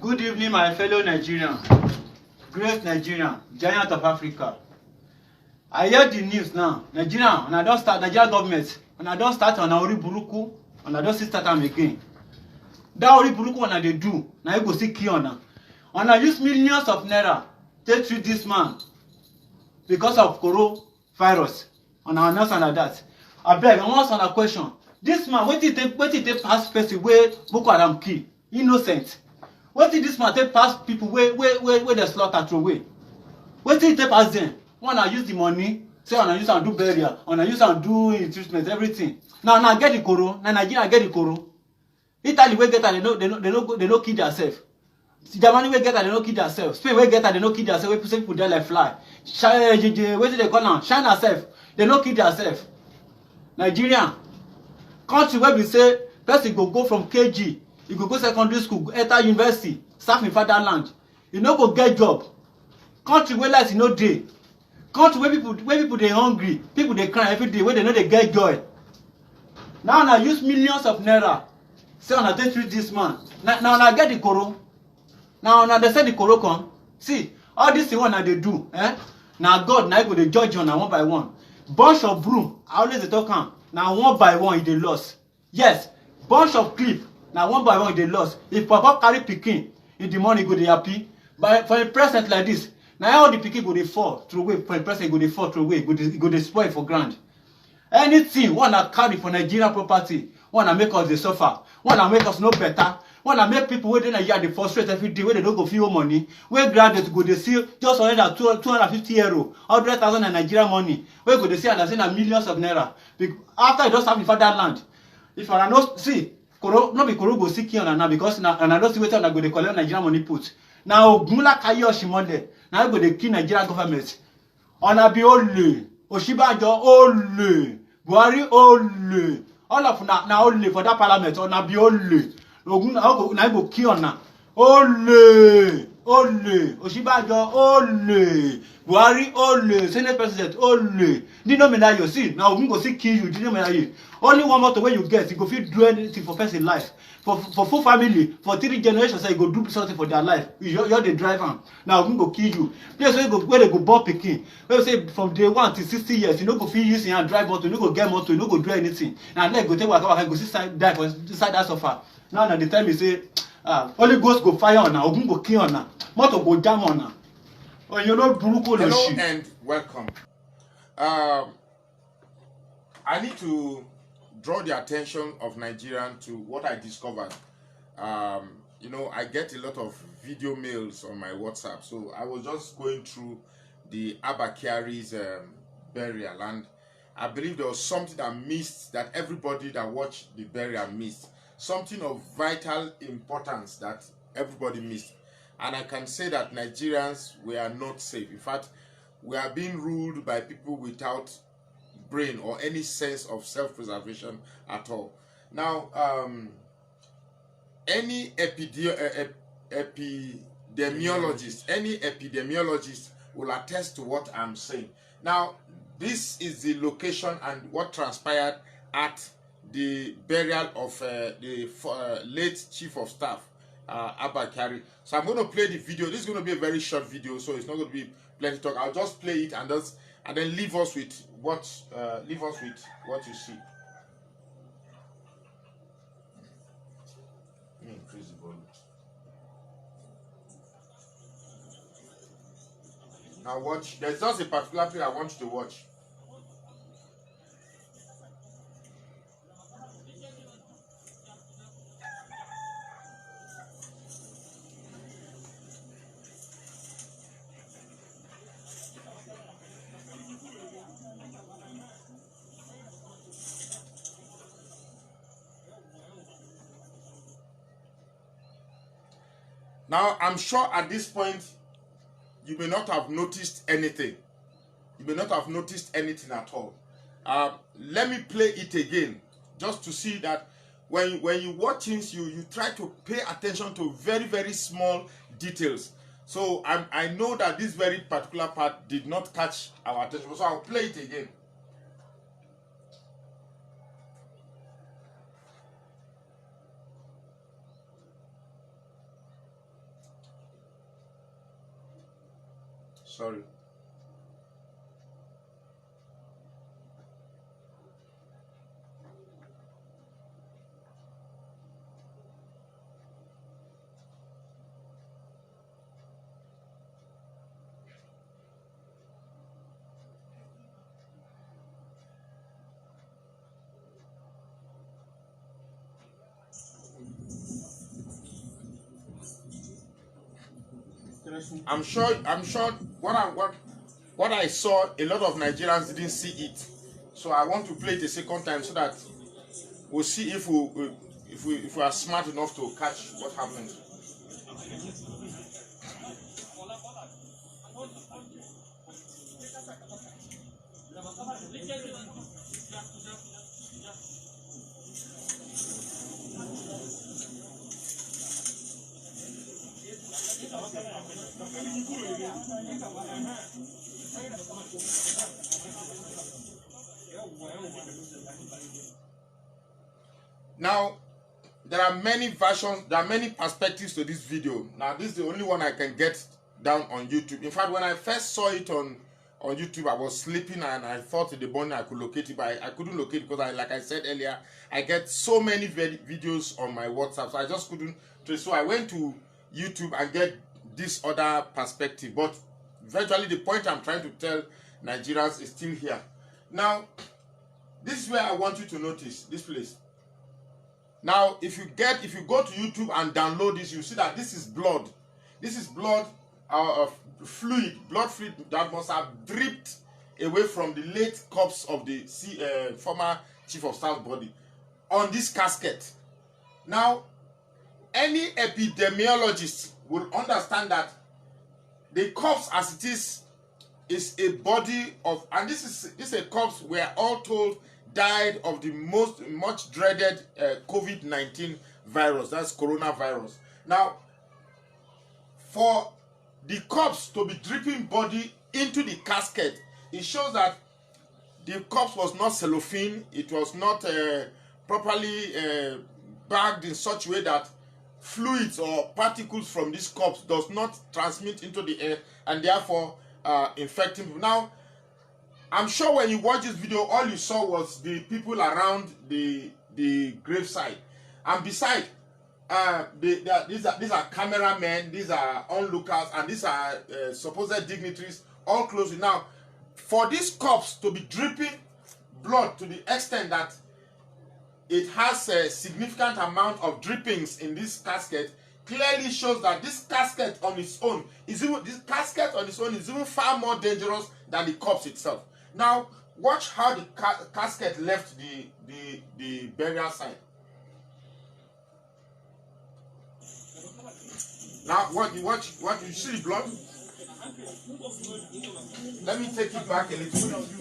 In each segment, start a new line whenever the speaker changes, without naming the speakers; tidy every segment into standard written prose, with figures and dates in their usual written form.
Good evening, my fellow Nigerian, great Nigerian, giant of Africa. I hear the news now. Nigeria government, and I don't start on Ori Buruku, and I don't start them again. That Ori Buruku when they do, now you go see Kiona. And I use millions of naira to treat this man because of coronavirus. And I understand like that. I beg, I want to ask a question. This man, what did they pass person where Boko Haram kill? Innocent. What did this man take past people where they slaughter through away? What did he take past them? One I use the money, say I use and do burial, and I use and do treatment, everything. Now get the coro, now Nigeria get the coro. Italy we get that they no kill themselves. Germany we get that they no kill themselves. Spain we get that they no kill themselves. We people there like fly. What did they call now? China self, they no kill themselves. Nigeria, country where we say person go from KG. You go secondary school, enter university, serve in fatherland. You no go get job. Country where life is no day. Country where people they hungry, people they cry every day, where they know they get joy. Now I use millions of naira. Say on take treat this man. Now I get the coro. Now they say the coro come. See, all this thing one they do, Now God now go they judge on one by one. Bunch of broom, I always they talk am. Now one by one they lost. Yes, bunch of clip. Now one by one they lost. If Papa carry pikin in the morning, go they happy. But for a present like this, now all the pikin go they fall through way. For a present go they fall through way. Go they spoil for grand. Anything wanna carry for Nigerian property, wanna make us they suffer, wanna make us no better, wanna make people where they Nigeria they frustrate every day, where they don't go feel money, where graduates go they see just 250 euro, 100,000 Nigerian money, where go they see and say millions of naira. After it just have in fatherland, if I not see. No be Koro go see Kiona now because now and I don't see whether I go to collect Nigerian money put. Now Gumula Kayo Shimode. Now I go to kill Nigerian government. Onabi ole, Oshibajo ole, Buhari ole. All of now ole for that parliament. Onabi ole. Ogun now go Kiona. Ole, Oshibajo ole, Buhari ole, Senate President ole. Did not mean you see. Now Ogun go see kill you. Did not mean you. Only one more way you get, you go fit do anything for person life. For full family, for 3 generations, so you go do something for their life. You're the driver. Now I'm go kill you. Place where they go born picking. Where you say from day 1 to 60 years, you no go fit use and drive motor, you no go get motor, you no go do anything. Now let go take waka go see die for inside that suffer. Now the time you say, Holy Ghost go fire on now, Ogun go kill on now, motor go jam on now. Oh, you know Buruko.
Hello and welcome. I need to draw the attention of Nigerians to what I discovered. You know, I get a lot of video mails on my WhatsApp, so I was just going through the Abba Kyari's burial, and I believe there was something that missed, that everybody that watched the burial missed, something of vital importance that everybody missed. And I can say that Nigerians were not safe. In fact, we are being ruled by people without brain or any sense of self-preservation at all. Now, any epidemiologist will attest to what I'm saying. Now, this is the location and what transpired at the burial of the late Chief of Staff, Abba Kyari. So I'm going to play the video. This is going to be a very short video, so it's not going to be plenty talk. I'll just play it and then leave us with what you see. Increase the volume. Now watch. There's just a particular thing I want you to watch. Now, I'm sure at this point, you may not have noticed anything. You may not have noticed anything at all. Let me play it again, just to see that when you watch things, you try to pay attention to very, very small details. So I know that this very particular part did not catch our attention, so I'll play it again. Sorry. I'm sure what I saw, a lot of Nigerians didn't see it. So I want to play it a second time so that we'll see if we are smart enough to catch what happened. Now, there are many versions, there are many perspectives to this video. Now, this is the only one I can get down on YouTube. In fact, when I first saw it on YouTube, I was sleeping and I thought in the morning I could locate it, but I couldn't locate it because, like I said earlier, I get so many videos on my WhatsApp, so I just couldn't trace. So I went to YouTube and get this other perspective. But virtually the point I'm trying to tell Nigerians is still here. Now, this is where I want you to notice this place. Now, if you go to YouTube and download this, you see that this is blood. This is blood fluid that must have dripped away from the late corpse of the former chief of staff body on this casket. Now, any epidemiologist will understand that the corpse as it is a body of, and this is a corpse we are all told died of the much dreaded COVID-19 virus, that's coronavirus. Now, for the corpse to be dripping body into the casket, it shows that the corpse was not cellophane, it was not properly bagged in such a way that fluids or particles from this corpse does not transmit into the air and therefore infecting people. Now, I'm sure when you watch this video, all you saw was the people around the graveside, and beside, these are cameramen, these are onlookers, and these are supposed dignitaries, all closely. Now, for this corpse to be dripping blood to the extent that it has a significant amount of drippings in this casket, clearly shows that this casket on its own is even far more dangerous than the corpse itself. Now, watch how the casket left the burial site. Now, what you see the blood? Let me take it back a little bit.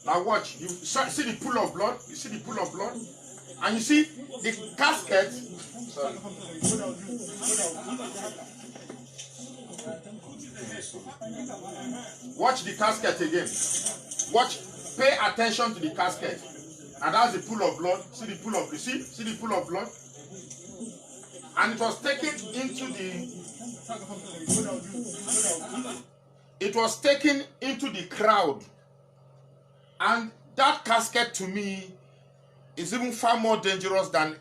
Now watch, you see the pool of blood? You see the pool of blood? And you see the casket. Sorry. Watch the casket again. Watch, pay attention to the casket. And that's the pool of blood. See the pool of blood. See the pool of blood? And it was taken into the crowd. And that casket to me is even far more dangerous than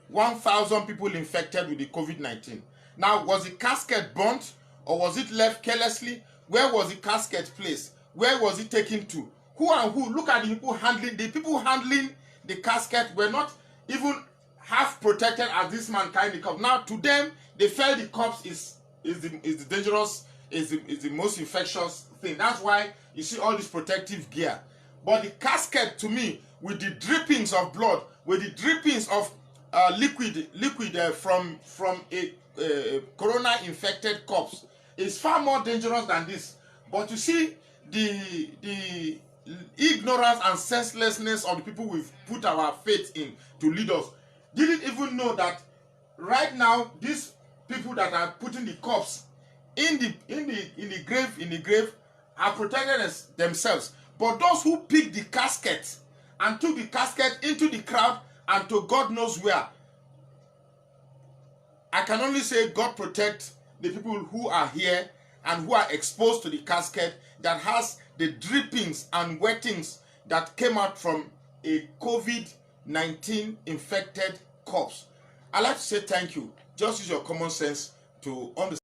1,000 people infected with the COVID-19. Now, was the casket burnt or was it left carelessly? Where was the casket placed? Where was it taken to? Who and who? Look at the people handling. The people handling the casket were not even half protected as this man carrying the corpse. Now, to them, they felt the corpse is the dangerous, is the most infectious thing. That's why you see all this protective gear. But the casket, to me, with the drippings of blood, with the drippings of liquid from a corona-infected corpse, is far more dangerous than this. But you see the ignorance and senselessness of the people we've put our faith in to lead us. Didn't even know that right now these people that are putting the corpse in the grave are protected themselves. But those who picked the casket and took the casket into the crowd and to God knows where, I can only say God protect the people who are here and who are exposed to the casket that has the drippings and wettings that came out from a COVID-19 infected corpse. I'd like to say thank you. Just use your common sense to understand.